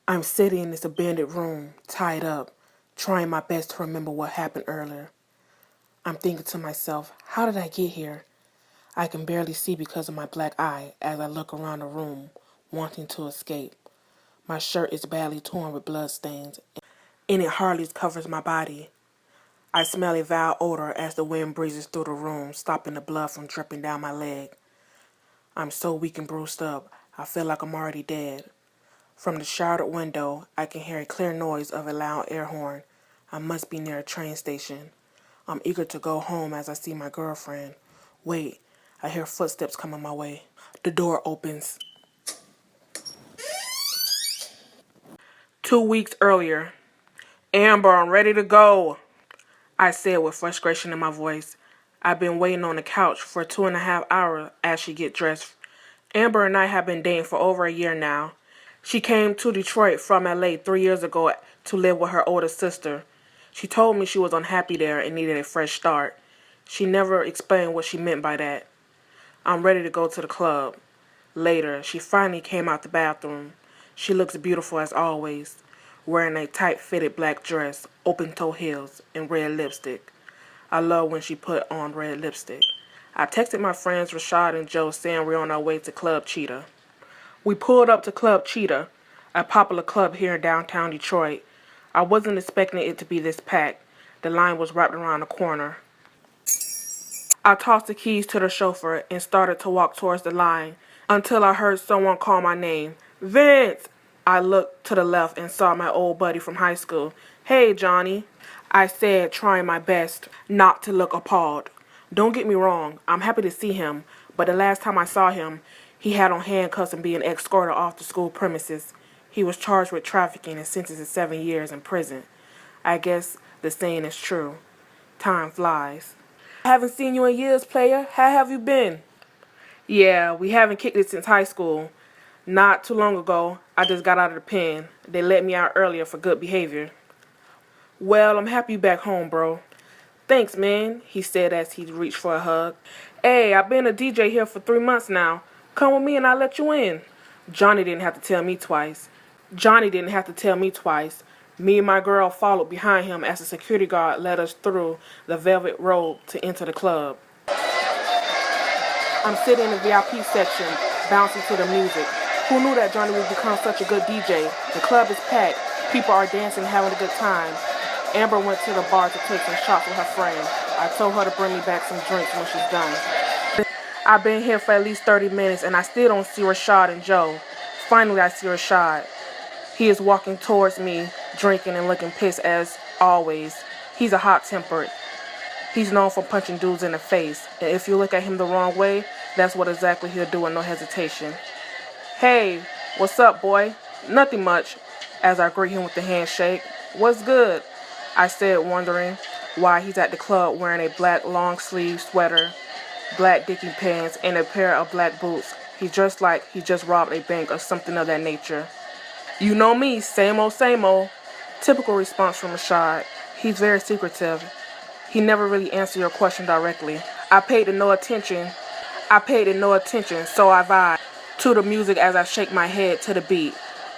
I'm sitting in this abandoned room, tied up, trying my best to remember what happened earlier. I'm thinking to myself, how did I get here? I can barely see because of my black eye as I look around the room, wanting to escape. My shirt is badly torn with bloodstains, and it hardly covers my body. I smell a vile odor as the wind breezes through the room, stopping the blood from dripping down my leg. I'm so weak and bruised up, I feel like I'm already dead. From the shattered window, I can hear a clear noise of a loud air horn. I must be near a train station. I'm eager to go home as I see my girlfriend. Wait, I hear footsteps coming my way. The door opens. 2 weeks earlier. Amber, I'm ready to go, I said with frustration in my voice. I've been waiting on the couch for 2.5 hours as she get dressed. Amber and I have been dating for over a year now. She came to Detroit from LA 3 years ago to live with her older sister. She told me she was unhappy there and needed a fresh start. She never explained what she meant by that. I'm ready to go to the club. Later, she finally came out the bathroom. She looks beautiful as always, wearing a tight-fitted black dress, open-toe heels, and red lipstick. I love when she put on red lipstick. I texted my friends Rashad and Joe saying we're on our way to Club Cheetah. We pulled up to Club Cheetah, a popular club here in downtown Detroit. I wasn't expecting it to be this packed. The line was wrapped around the corner. I tossed the keys to the chauffeur and started to walk towards the line until I heard someone call my name. Vince! I looked to the left and saw my old buddy from high school. Hey, Johnny, I said, trying my best not to look appalled. Don't get me wrong, I'm happy to see him, but the last time I saw him, he had on handcuffs and being escorted off the school premises. He was charged with trafficking and sentenced to 7 years in prison. I guess the saying is true. Time flies. I haven't seen you in years, player. How have you been? Yeah, we haven't kicked it since high school. Not too long ago, I just got out of the pen. They let me out earlier for good behavior. Well, I'm happy you back home, bro. Thanks, man, he said as he reached for a hug. Hey, I've been a DJ here for 3 months now. Come with me and I'll let you in. Johnny didn't have to tell me twice. Me and my girl followed behind him as the security guard led us through the velvet road to enter the club. I'm sitting in the VIP section, bouncing to the music. Who knew that Johnny would become such a good DJ? The club is packed. People are dancing, having a good time. Amber went to the bar to take some shots with her friend. I told her to bring me back some drinks when she's done. I've been here for at least 30 minutes and I still don't see Rashad and Joe. Finally, I see Rashad. He is walking towards me, drinking and looking pissed as always. He's a hot-tempered. He's known for punching dudes in the face, and if you look at him the wrong way, that's what exactly he'll do with no hesitation. Hey, what's up, boy? Nothing much, as I greet him with the handshake. What's good? I said, wondering why he's at the club wearing a black long-sleeve sweater, black dicky pants, and a pair of black boots. He's dressed like he just robbed a bank or something of that nature. You know me, same old, same old. Typical response from Rashad. He's very secretive. He never really answered your question directly. I paid it no attention, so I vibed to the music as I shake my head to the beat.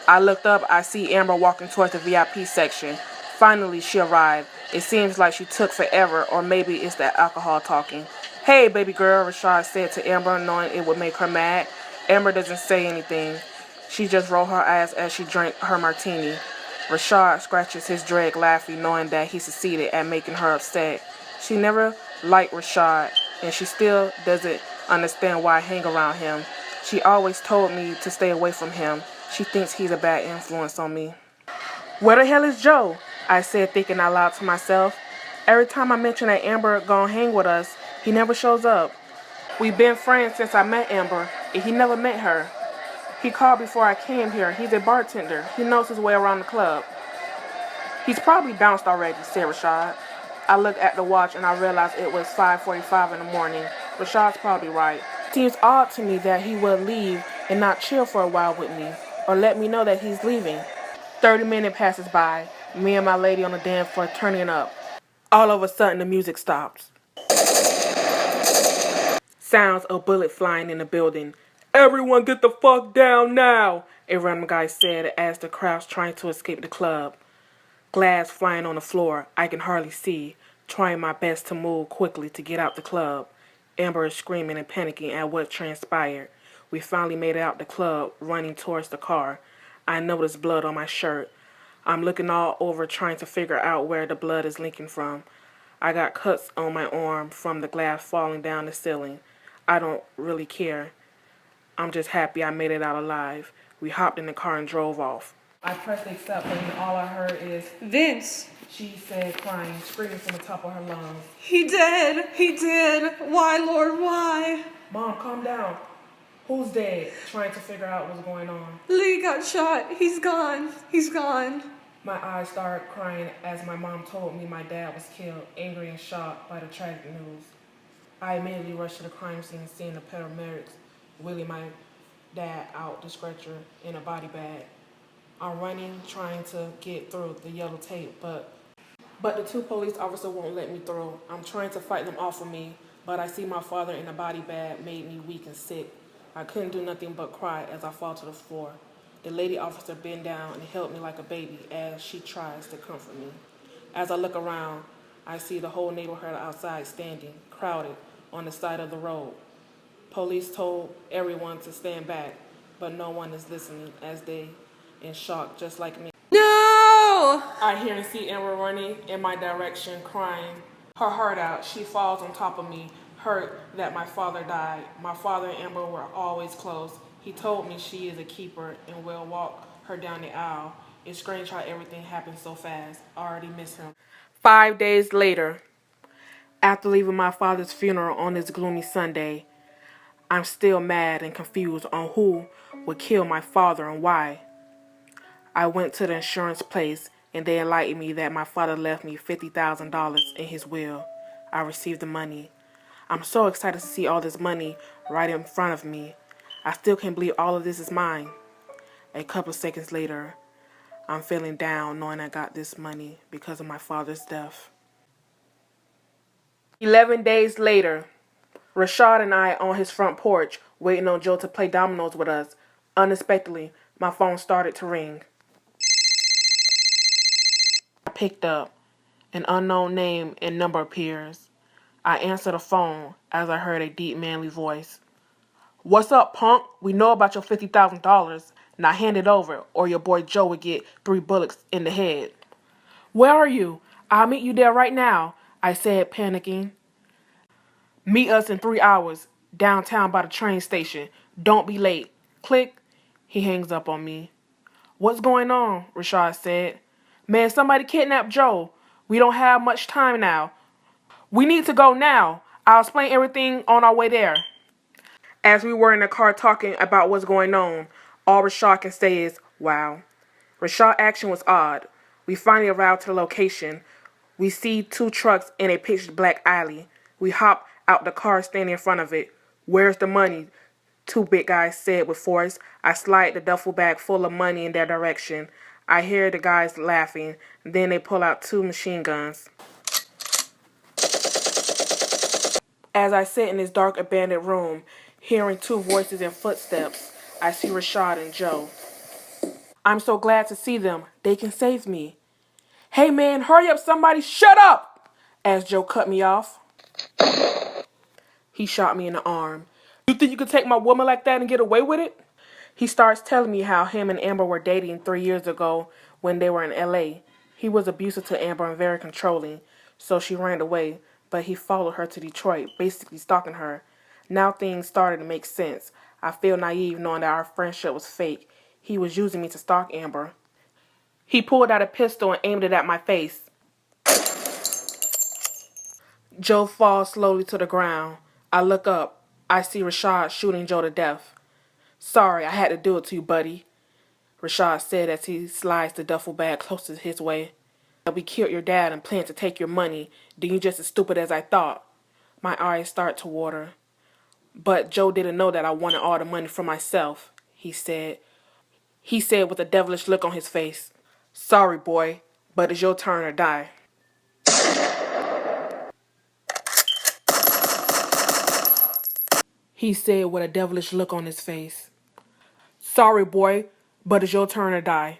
I looked up, I see Amber walking towards the VIP section. Finally, she arrived. It seems like she took forever, or maybe it's the alcohol talking. Hey, baby girl, Rashad said to Amber, knowing it would make her mad. Amber doesn't say anything. She just rolled her eyes as she drank her martini. Rashad scratches his dread, laughing, knowing that he succeeded at making her upset. She never liked Rashad, and she still doesn't understand why I hang around him. She always told me to stay away from him. She thinks he's a bad influence on me. Where the hell is Joe? I said, thinking out loud to myself. Every time I mention that Amber gonna hang with us, he never shows up. We've been friends since I met Amber, and he never met her. He called before I came here. He's a bartender. He knows his way around the club. He's probably bounced already, said Rashad. I looked at the watch and I realized it was 5:45 in the morning. Rashad's probably right. It seems odd to me that he would leave and not chill for a while with me, or let me know that he's leaving. 30 minutes passes by, me and my lady on the dance floor turning up. All of a sudden the music stops. Sounds of bullets flying in the building. Everyone get the fuck down now! a random guy said as the crowd's trying to escape the club. Glass flying on the floor, I can hardly see, trying my best to move quickly to get out the club. Amber is screaming and panicking at what transpired. We finally made it out the club, running towards the car. I noticed blood on my shirt. I'm looking all over trying to figure out where the blood is leaking from. I got cuts on my arm from the glass falling down the ceiling. I don't really care. I'm just happy I made it out alive. We hopped in the car and drove off. I pressed accept button and all I heard is, Vince! she said, crying, screaming from the top of her lungs. He did! He did! Why, Lord, why? Mom, calm down. Who's dead? Trying to figure out what's going on. Lee got shot. He's gone. He's gone. My eyes started crying as my mom told me my dad was killed, angry and shocked by the tragic news. I immediately rushed to the crime scene, seeing the paramedics wheeling my dad out the stretcher in a body bag. I'm running, trying to get through the yellow tape, but the two police officers won't let me through. I'm trying to fight them off of me, but I see my father in a body bag made me weak and sick. I couldn't do nothing but cry as I fall to the floor. The lady officer bent down and held me like a baby as she tries to comfort me. As I look around, I see the whole neighborhood outside standing, crowded, on the side of the road. Police told everyone to stand back, but no one is listening as they in shock just like me. No! I hear and see Amber running in my direction, crying her heart out. She falls on top of me, hurt that my father died. My father and Amber were always close. He told me she is a keeper and will walk her down the aisle. It's strange how everything happened so fast. I already miss him. 5 days later, after leaving my father's funeral on this gloomy Sunday, I'm still mad and confused on who would kill my father and why. I went to the insurance place and they enlightened me that my father left me $50,000 in his will. I received the money. I'm so excited to see all this money right in front of me. I still can't believe all of this is mine. A couple of seconds later, I'm feeling down knowing I got this money because of my father's death. 11 days later, Rashad and I on his front porch waiting on Joe to play dominoes with us. Unexpectedly, my phone started to ring. I picked up. An unknown name and number appears. I answer the phone as I heard a deep manly voice. "What's up, punk? We know about your $50,000. Now hand it over or your boy Joe would get 3 bullets in the head." "Where are you? I'll meet you there right now," I said, panicking. "Meet us in 3 hours, downtown by the train station. Don't be late." Click. He hangs up on me. "What's going on?" Rashad said. "Man, somebody kidnapped Joe. We don't have much time now. We need to go now. I'll explain everything on our way there." As we were in the car talking about what's going on, all Rashad can say is, "Wow." Rashad's action was odd. We finally arrived to the location. We see 2 trucks in a pitch black alley. We hop out the car standing in front of it. "Where's the money?" 2 big guys said with force. I slide the duffel bag full of money in their direction. I hear the guys laughing. Then they pull out 2 machine guns. As I sit in this dark abandoned room, hearing 2 voices and footsteps, I see Rashad and Joe. I'm so glad to see them. They can save me. "Hey man, hurry up, somebody, shut up!" As Joe cut me off. He shot me in the arm. "You think you could take my woman like that and get away with it?" He starts telling me how him and Amber were dating 3 years ago when they were in LA. He was abusive to Amber and very controlling, so she ran away, but he followed her to Detroit, basically stalking her. Now things started to make sense. I feel naive knowing that our friendship was fake. He was using me to stalk Amber. He pulled out a pistol and aimed it at my face. Joe falls slowly to the ground. I look up. I see Rashad shooting Joe to death. "Sorry, I had to do it to you, buddy," Rashad said as he slides the duffel bag closer to his way. "We killed your dad and planned to take your money. Then you just as stupid as I thought." My eyes start to water. "But Joe didn't know that I wanted all the money for myself," he said. He said with a devilish look on his face. "Sorry, boy, but it's your turn to die." He said with a devilish look on his face. "Sorry, boy, but it's your turn to die.